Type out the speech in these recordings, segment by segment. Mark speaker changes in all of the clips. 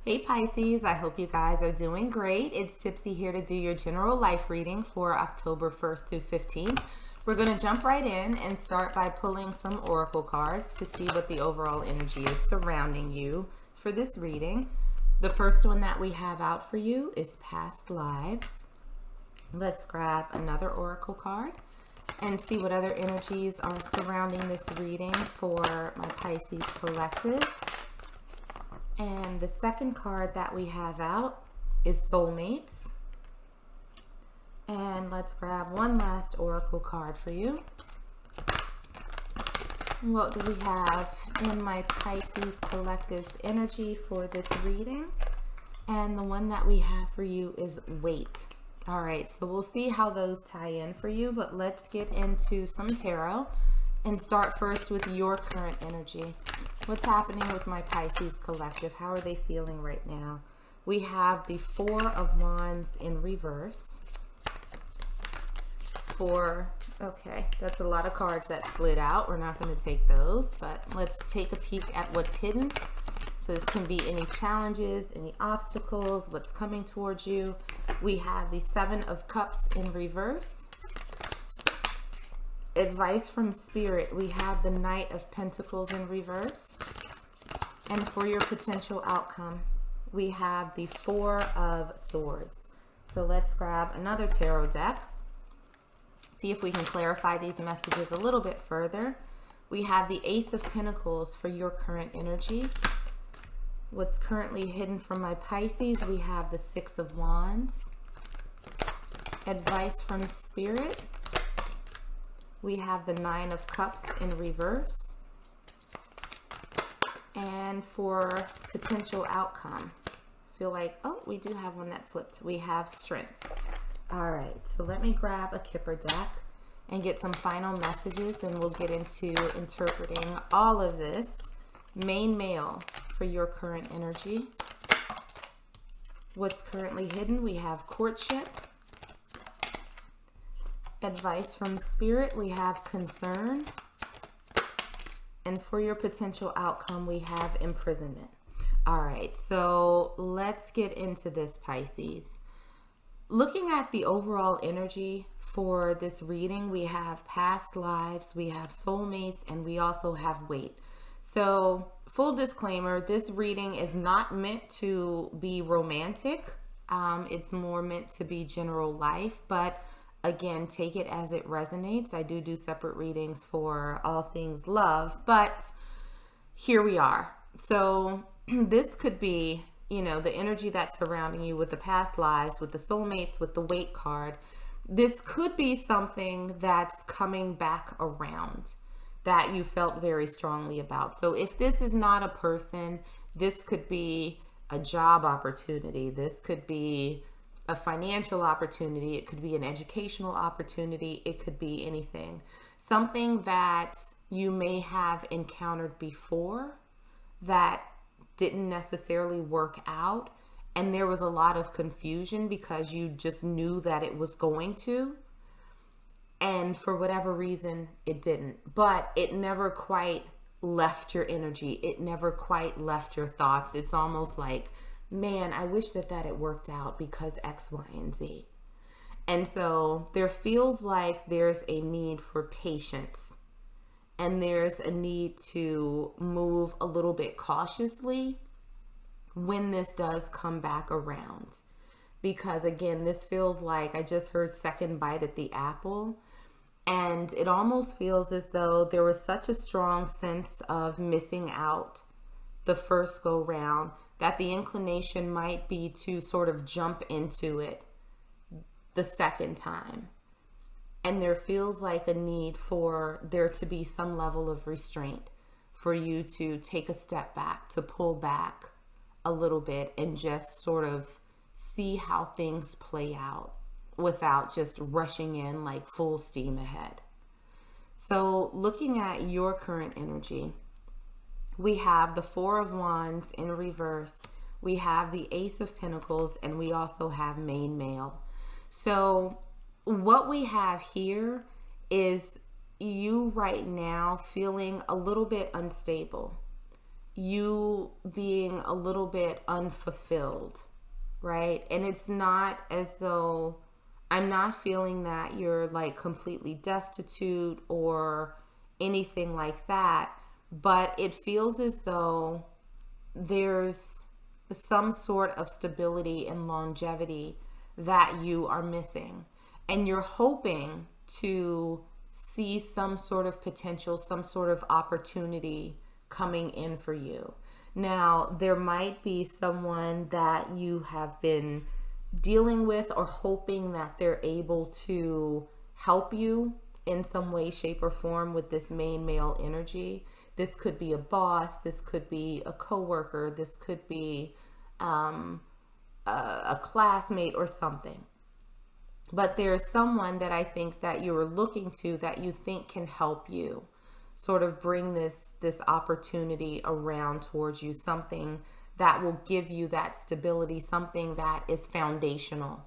Speaker 1: Hey Pisces, I hope you guys are doing great. It's Tipsy here to do your general life reading for October 1st through 15th. We're going to jump right in and start by pulling some oracle cards to see what the overall energy is surrounding you for this reading. The first one that we have out for you is past lives. Let's grab another oracle card and see what other energies are surrounding this reading for my Pisces collective. And the second card that we have out is soulmates. And let's grab one last oracle card for you. What do we have in my Pisces collective's energy for this reading? And the one that we have for you is weight. All right, so we'll see how those tie in for you, but let's get into some tarot and start first with your current energy. What's happening with my Pisces collective? How are they feeling right now? We have the Four of Wands in reverse. Okay, that's a lot of cards that slid out. We're not going to take those, but let's take a peek at what's hidden. So this can be any challenges, any obstacles, what's coming towards you. We have the Seven of Cups in reverse. Advice from Spirit, we have the Knight of Pentacles in reverse. And for your potential outcome, we have the Four of Swords. So let's grab another tarot deck. See if we can clarify these messages a little bit further. We have the Ace of Pentacles for your current energy. What's currently hidden from my Pisces, we have the Six of Wands. Advice from Spirit, we have the Nine of Cups in reverse. And for potential outcome, feel like, oh, we do have one that flipped. We have Strength. All right, so let me grab a Kipper deck and get some final messages, then we'll get into interpreting all of this. Main male for your current energy. What's currently hidden, we have Courtship. Advice from Spirit, we have Concern. And for your potential outcome, we have Imprisonment. All right, so let's get into this, Pisces. Looking at the overall energy for this reading, we have past lives, we have soulmates, and we also have weight. So full disclaimer, this reading is not meant to be romantic. It's more meant to be general life, but again, take it as it resonates. I do separate readings for all things love, but here we are. So this could be, the energy that's surrounding you with the past lives, with the soulmates, with the weight card. This could be something that's coming back around that you felt very strongly about. So if this is not a person, this could be a job opportunity. This could be a financial opportunity. It could be an educational opportunity. It could be anything. Something that you may have encountered before that didn't necessarily work out, and there was a lot of confusion because you just knew that it was going to, and for whatever reason it didn't. But it never quite left your energy. It never quite left your thoughts. It's almost like, man, I wish that had worked out because X, Y, and Z. And so there feels like there's a need for patience, and there's a need to move a little bit cautiously when this does come back around. Because again, this feels like, I just heard second bite at the apple, and it almost feels as though there was such a strong sense of missing out the first go round that the inclination might be to sort of jump into it the second time. And there feels like a need for there to be some level of restraint, for you to take a step back, to pull back a little bit and just sort of see how things play out without just rushing in like full steam ahead. So looking at your current energy, we have the Four of Wands in reverse, we have the Ace of Pentacles, and we also have main male. So what we have here is you right now feeling a little bit unstable. you being a little bit unfulfilled, right? And it's not as though I'm not feeling that you're like completely destitute or anything like that, but it feels as though there's some sort of stability and longevity that you are missing. And you're hoping to see some sort of potential, some sort of opportunity coming in for you. Now, there might be someone that you have been dealing with or hoping that they're able to help you in some way, shape, or form with this main male energy. This could be a boss, this could be a coworker, this could be a classmate or something. But there's someone that I think that you're looking to that you think can help you sort of bring this opportunity around towards you, something that will give you that stability, something that is foundational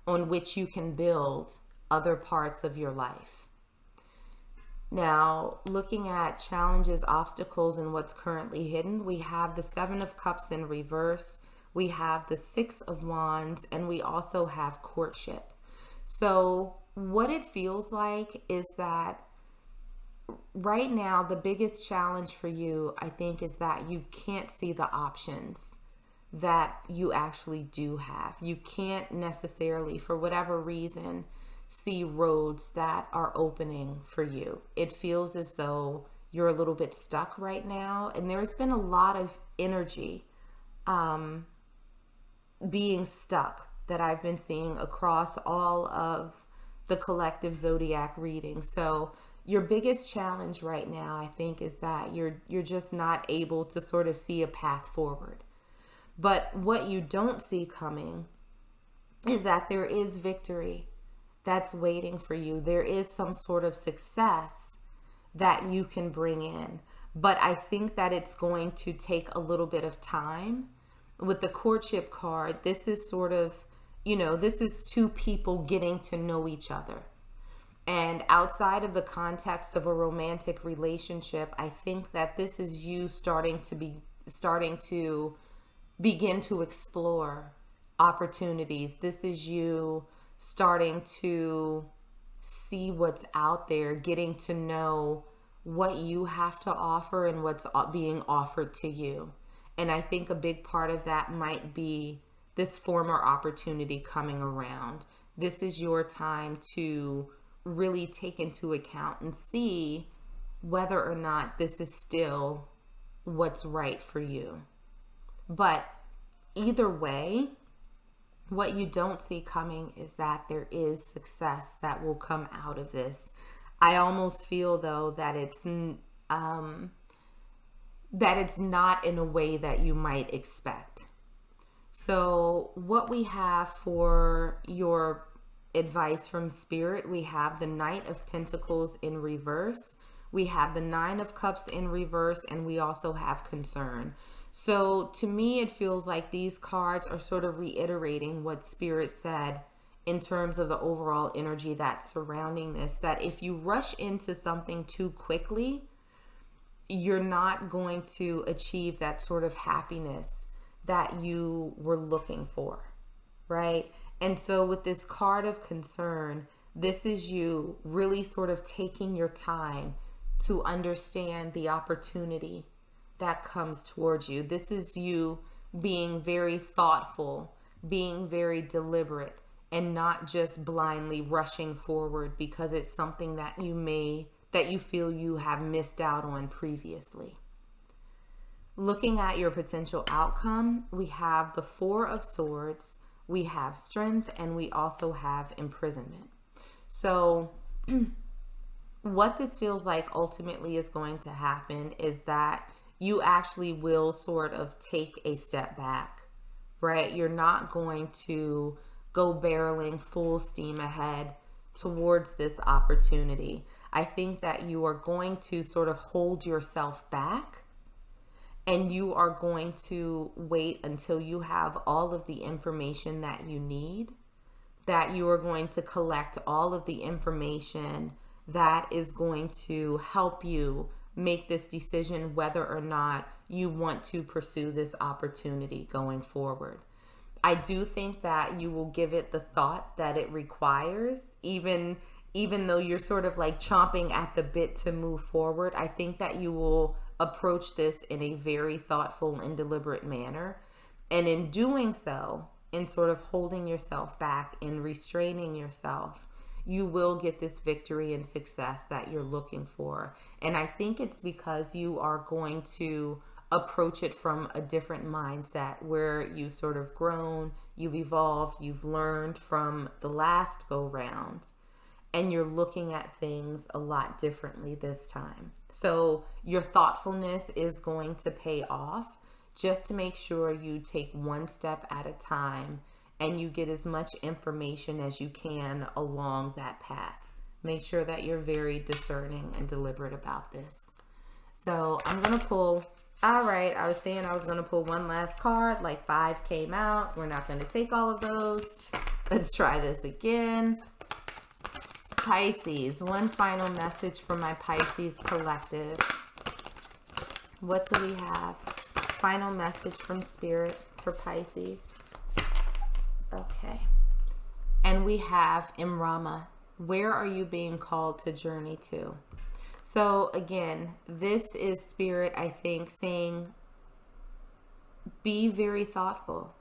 Speaker 1: on which you can build other parts of your life. Now, looking at challenges, obstacles, and what's currently hidden, we have the Seven of Cups in reverse, we have the Six of Wands, and we also have courtship. So what it feels like is that right now, the biggest challenge for you, I think, is that you can't see the options that you actually do have. You can't necessarily, for whatever reason, see roads that are opening for you. It feels as though you're a little bit stuck right now, and there's been a lot of energy being stuck that I've been seeing across all of the collective zodiac reading. So your biggest challenge right now, I think, is that you're just not able to sort of see a path forward. But what you don't see coming is that there is victory that's waiting for you. There is some sort of success that you can bring in. But I think that it's going to take a little bit of time. With the courtship card, this is sort of, this is two people getting to know each other. And outside of the context of a romantic relationship, I think that this is you starting to begin to explore opportunities. This is you starting to see what's out there, getting to know what you have to offer and what's being offered to you. And I think a big part of that might be this former opportunity coming around. This is your time to really take into account and see whether or not this is still what's right for you. But either way, what you don't see coming is that there is success that will come out of this. I almost feel, though, that it's not in a way that you might expect. So what we have for your advice from Spirit, we have the Knight of Pentacles in reverse, we have the Nine of Cups in reverse, and we also have concern. So to me, it feels like these cards are sort of reiterating what Spirit said in terms of the overall energy that's surrounding this, that if you rush into something too quickly, you're not going to achieve that sort of happiness that you were looking for, right? And so with this card of concern, this is you really sort of taking your time to understand the opportunity that comes towards you. This is you being very thoughtful, being very deliberate, and not just blindly rushing forward because it's something that you feel you have missed out on previously. Looking at your potential outcome, we have the Four of Swords, we have Strength, and we also have Imprisonment. So what this feels like ultimately is going to happen is that you actually will sort of take a step back, right? You're not going to go barreling full steam ahead towards this opportunity. I think that you are going to sort of hold yourself back, and you are going to wait until you have all of the information that you need, that you are going to collect all of the information that is going to help you make this decision whether or not you want to pursue this opportunity going forward. I do think that you will give it the thought that it requires, even though you're sort of like chomping at the bit to move forward. I think that you will approach this in a very thoughtful and deliberate manner. And in doing so, in sort of holding yourself back and restraining yourself, you will get this victory and success that you're looking for. And I think it's because you are going to approach it from a different mindset where you've sort of grown, you've evolved, you've learned from the last go round, and you're looking at things a lot differently this time. So your thoughtfulness is going to pay off. Just to make sure you take one step at a time and you get as much information as you can along that path. Make sure that you're very discerning and deliberate about this. So I'm going to pull, all right, I was saying I was going to pull one last card, like 5 came out. We're not going to take all of those. Let's try this again. Pisces, one final message from my Pisces collective. What do we have? Final message from Spirit for Pisces. Okay. And we have Imrama. Where are you being called to journey to? So again, this is Spirit, I think, saying be very thoughtful,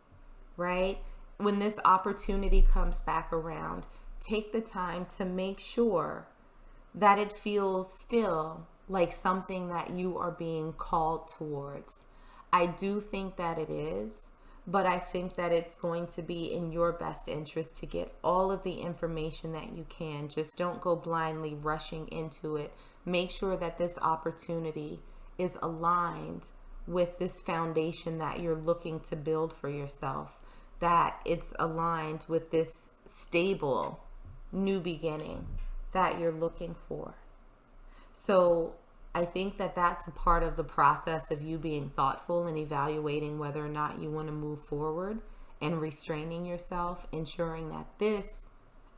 Speaker 1: right? When this opportunity comes back around, take the time to make sure that it feels still like something that you are being called towards. I do think that it is, but I think that it's going to be in your best interest to get all of the information that you can. Just don't go blindly rushing into it. Make sure that this opportunity is aligned with this foundation that you're looking to build for yourself, that it's aligned with this stable new beginning that you're looking for. So I think that that's a part of the process of you being thoughtful and evaluating whether or not you want to move forward and restraining yourself, ensuring that this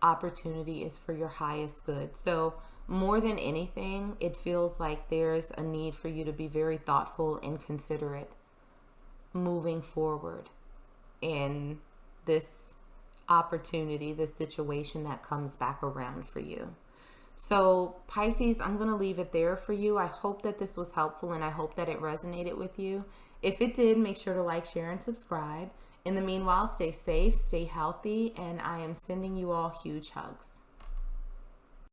Speaker 1: opportunity is for your highest good. So more than anything, it feels like there's a need for you to be very thoughtful and considerate moving forward in this opportunity, this situation that comes back around for you. So Pisces, I'm going to leave it there for you. I hope that this was helpful and I hope that it resonated with you. If it did, make sure to like, share, and subscribe. In the meanwhile, stay safe, stay healthy, and I am sending you all huge hugs.